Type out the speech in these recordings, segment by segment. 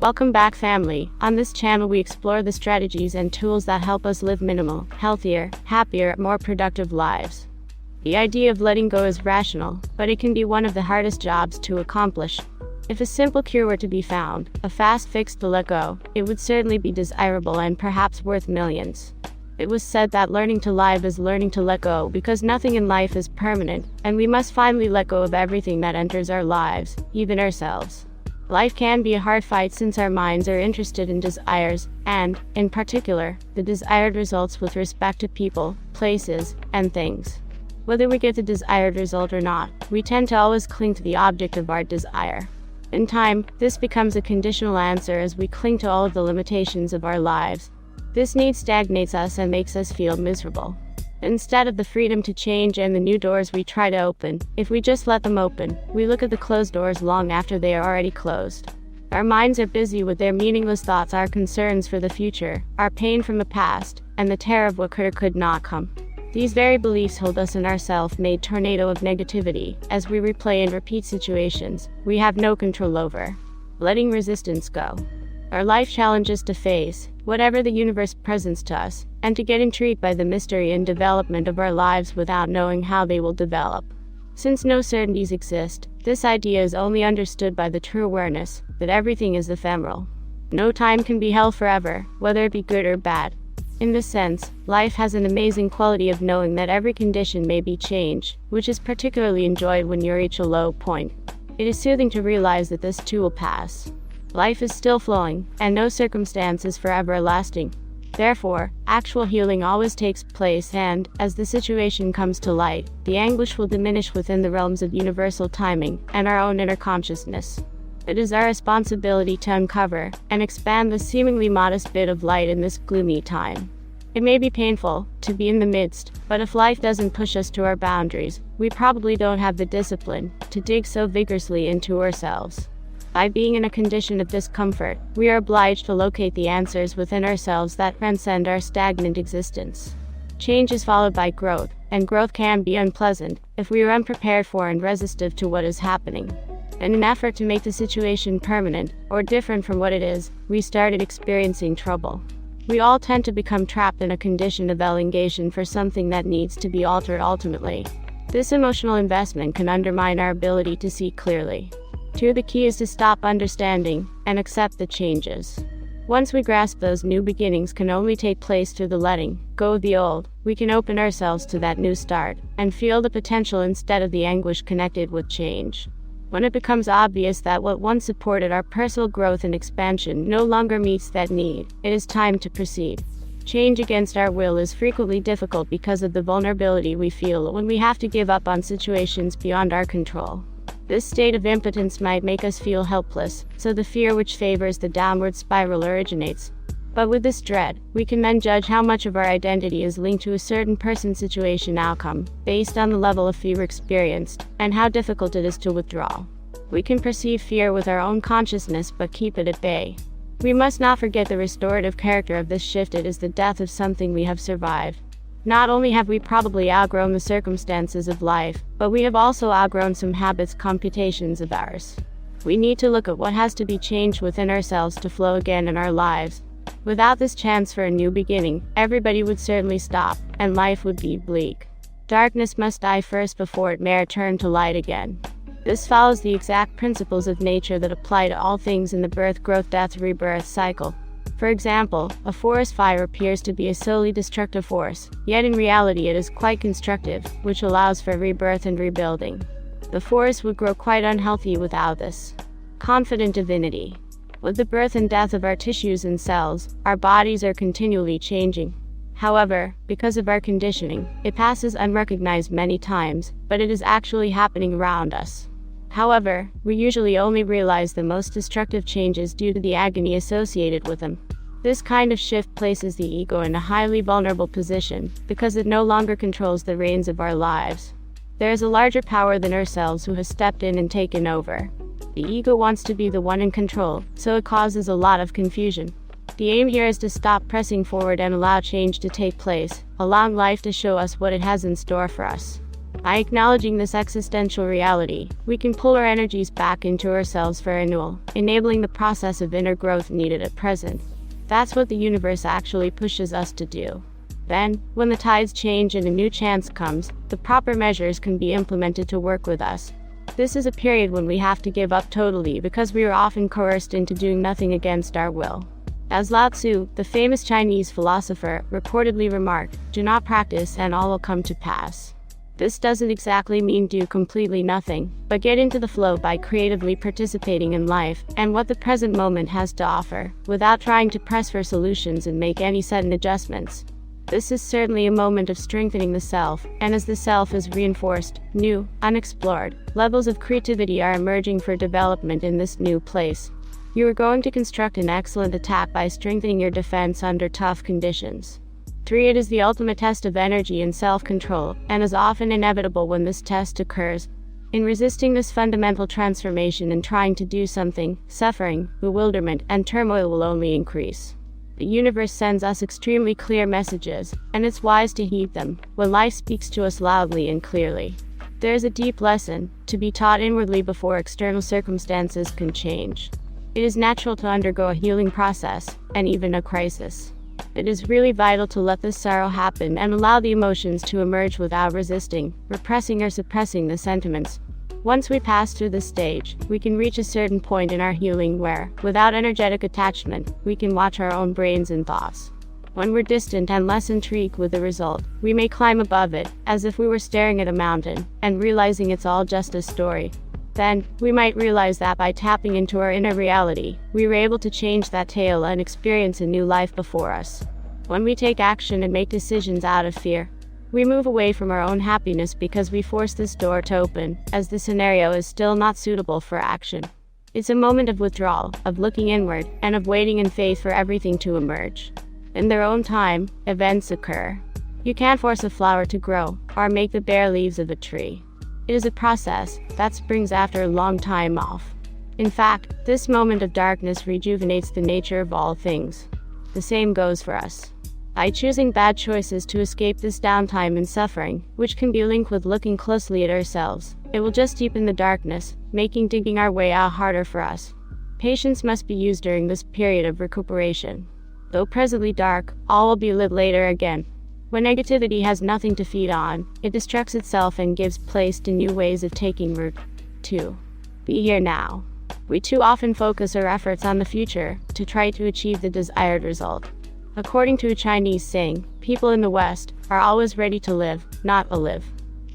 Welcome back, family. On this channel we explore the strategies and tools that help us live minimal, healthier, happier, more productive lives. The idea of letting go is rational, but it can be one of the hardest jobs to accomplish. If a simple cure were to be found, a fast fix to let go, it would certainly be desirable and perhaps worth millions. It was said that learning to live is learning to let go because nothing in life is permanent, and we must finally let go of everything that enters our lives, even ourselves. Life can be a hard fight since our minds are interested in desires, and, in particular, the desired results with respect to people, places, and things. Whether we get the desired result or not, we tend to always cling to the object of our desire. In time, this becomes a conditional answer as we cling to all of the limitations of our lives. This need stagnates us and makes us feel miserable. Instead of the freedom to change and the new doors we try to open, if we just let them open, we look at the closed doors long after they are already closed. Our minds are busy with their meaningless thoughts, our concerns for the future, our pain from the past, and the terror of what could or could not come. These very beliefs hold us in our self-made tornado of negativity, as we replay and repeat situations we have no control over. Letting resistance go. Our life challenges to face, whatever the universe presents to us, and to get intrigued by the mystery and development of our lives without knowing how they will develop. Since no certainties exist, this idea is only understood by the true awareness that everything is ephemeral. No time can be held forever, whether it be good or bad. In this sense, life has an amazing quality of knowing that every condition may be changed, which is particularly enjoyed when you reach a low point. It is soothing to realize that this too will pass. Life is still flowing, and no circumstance is forever lasting. Therefore, actual healing always takes place and, as the situation comes to light, the anguish will diminish within the realms of universal timing and our own inner consciousness. It is our responsibility to uncover and expand the seemingly modest bit of light in this gloomy time. It may be painful to be in the midst, but if life doesn't push us to our boundaries, we probably don't have the discipline to dig so vigorously into ourselves. By being in a condition of discomfort, we are obliged to locate the answers within ourselves that transcend our stagnant existence. Change is followed by growth, and growth can be unpleasant if we are unprepared for and resistive to what is happening. In an effort to make the situation permanent, or different from what it is, we started experiencing trouble. We all tend to become trapped in a condition of elongation for something that needs to be altered ultimately. This emotional investment can undermine our ability to see clearly. The key is to stop understanding and accept the changes. Once we grasp those new beginnings can only take place through the letting go of the old, we can open ourselves to that new start and feel the potential instead of the anguish connected with change. When it becomes obvious that what once supported our personal growth and expansion no longer meets that need, it is time to proceed. Change against our will is frequently difficult because of the vulnerability we feel when we have to give up on situations beyond our control. This state of impotence might make us feel helpless, so the fear which favors the downward spiral originates. But with this dread, we can then judge how much of our identity is linked to a certain person, situation, outcome, based on the level of fear experienced, and how difficult it is to withdraw. We can perceive fear with our own consciousness but keep it at bay. We must not forget the restorative character of this shift. It is the death of something we have survived. Not only have we probably outgrown the circumstances of life, but we have also outgrown some habits, computations of ours. We need to look at what has to be changed within ourselves to flow again in our lives. Without this chance for a new beginning, everybody would certainly stop, and life would be bleak. Darkness must die first before it may return to light again. This follows the exact principles of nature that apply to all things in the birth, growth, death, rebirth cycle. For example, a forest fire appears to be a solely destructive force, yet in reality it is quite constructive, which allows for rebirth and rebuilding. The forest would grow quite unhealthy without this confident divinity. With the birth and death of our tissues and cells, our bodies are continually changing. However, because of our conditioning, it passes unrecognized many times, but it is actually happening around us. However, we usually only realize the most destructive changes due to the agony associated with them. This kind of shift places the ego in a highly vulnerable position, because it no longer controls the reins of our lives. There is a larger power than ourselves who has stepped in and taken over. The ego wants to be the one in control, so it causes a lot of confusion. The aim here is to stop pressing forward and allow change to take place, allowing life to show us what it has in store for us. By acknowledging this existential reality, we can pull our energies back into ourselves for renewal, enabling the process of inner growth needed at present. That's what the universe actually pushes us to do. Then, when the tides change and a new chance comes, the proper measures can be implemented to work with us. This is a period when we have to give up totally because we are often coerced into doing nothing against our will. As Lao Tzu, the famous Chinese philosopher, reportedly remarked, "Do not practice and all will come to pass." This doesn't exactly mean do completely nothing, but get into the flow by creatively participating in life and what the present moment has to offer, without trying to press for solutions and make any sudden adjustments. This is certainly a moment of strengthening the self, and as the self is reinforced, new, unexplored levels of creativity are emerging for development in this new place. You are going to construct an excellent attack by strengthening your defense under tough conditions. 3. It is the ultimate test of energy and self-control, and is often inevitable when this test occurs. In resisting this fundamental transformation and trying to do something, suffering, bewilderment, and turmoil will only increase. The universe sends us extremely clear messages, and it's wise to heed them, when life speaks to us loudly and clearly. There is a deep lesson to be taught inwardly before external circumstances can change. It is natural to undergo a healing process, and even a crisis. It is really vital to let this sorrow happen and allow the emotions to emerge without resisting, repressing or suppressing the sentiments. Once we pass through this stage, we can reach a certain point in our healing where, without energetic attachment, we can watch our own brains and thoughts. When we're distant and less intrigued with the result, we may climb above it, as if we were staring at a mountain, and realizing it's all just a story. Then, we might realize that by tapping into our inner reality, we were able to change that tale and experience a new life before us. When we take action and make decisions out of fear, we move away from our own happiness because we force this door to open, as the scenario is still not suitable for action. It's a moment of withdrawal, of looking inward, and of waiting in faith for everything to emerge. In their own time, events occur. You can't force a flower to grow, or make the bare leaves of a tree. It is a process that springs after a long time off. In fact, this moment of darkness rejuvenates the nature of all things. The same goes for us. By choosing bad choices to escape this downtime and suffering, which can be linked with looking closely at ourselves, it will just deepen the darkness, making digging our way out harder for us. Patience must be used during this period of recuperation. Though presently dark, all will be lit later again. When negativity has nothing to feed on, it destructs itself and gives place to new ways of taking root. 2. Be here now. We too often focus our efforts on the future to try to achieve the desired result. According to a Chinese saying, people in the West are always ready to live, not alive.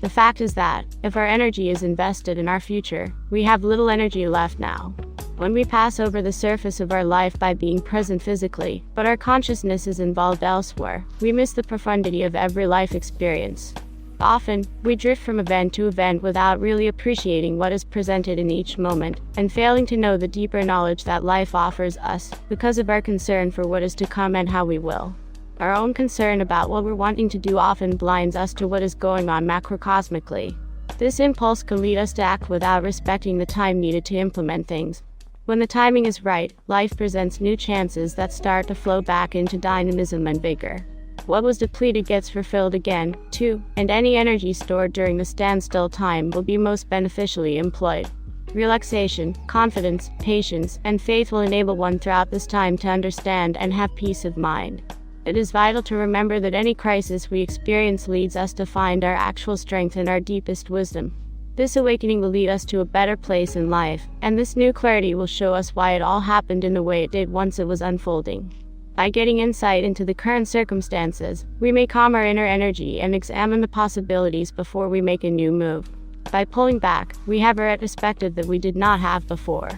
The fact is that, if our energy is invested in our future, we have little energy left now. When we pass over the surface of our life by being present physically, but our consciousness is involved elsewhere, we miss the profundity of every life experience. Often, we drift from event to event without really appreciating what is presented in each moment, and failing to know the deeper knowledge that life offers us, because of our concern for what is to come and how we will. Our own concern about what we're wanting to do often blinds us to what is going on macrocosmically. This impulse can lead us to act without respecting the time needed to implement things. When the timing is right, life presents new chances that start to flow back into dynamism and vigor. What was depleted gets fulfilled again, too, and any energy stored during the standstill time will be most beneficially employed. Relaxation, confidence, patience, and faith will enable one throughout this time to understand and have peace of mind. It is vital to remember that any crisis we experience leads us to find our actual strength and our deepest wisdom. This awakening will lead us to a better place in life, and this new clarity will show us why it all happened in the way it did once it was unfolding. By getting insight into the current circumstances, we may calm our inner energy and examine the possibilities before we make a new move. By pulling back, we have a retrospective that we did not have before.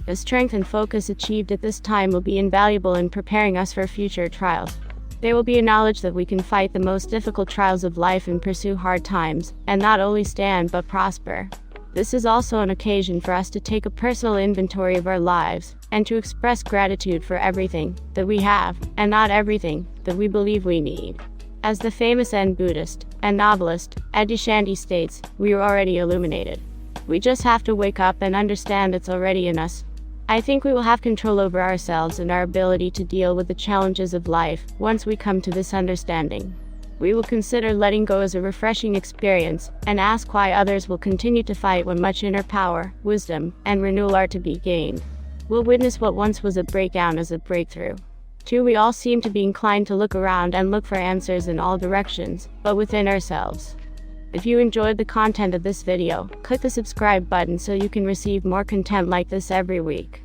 The strength and focus achieved at this time will be invaluable in preparing us for future trials. There will be a knowledge that we can fight the most difficult trials of life and pursue hard times, and not only stand but prosper. This is also an occasion for us to take a personal inventory of our lives, and to express gratitude for everything that we have, and not everything that we believe we need. As the famous Zen Buddhist and novelist, Adyashanti states, we are already illuminated. We just have to wake up and understand it's already in us. I think we will have control over ourselves and our ability to deal with the challenges of life once we come to this understanding. We will consider letting go as a refreshing experience, and ask why others will continue to fight when much inner power, wisdom, and renewal are to be gained. We'll witness what once was a breakdown as a breakthrough. 2. We all seem to be inclined to look around and look for answers in all directions, but within ourselves. If you enjoyed the content of this video, click the subscribe button so you can receive more content like this every week.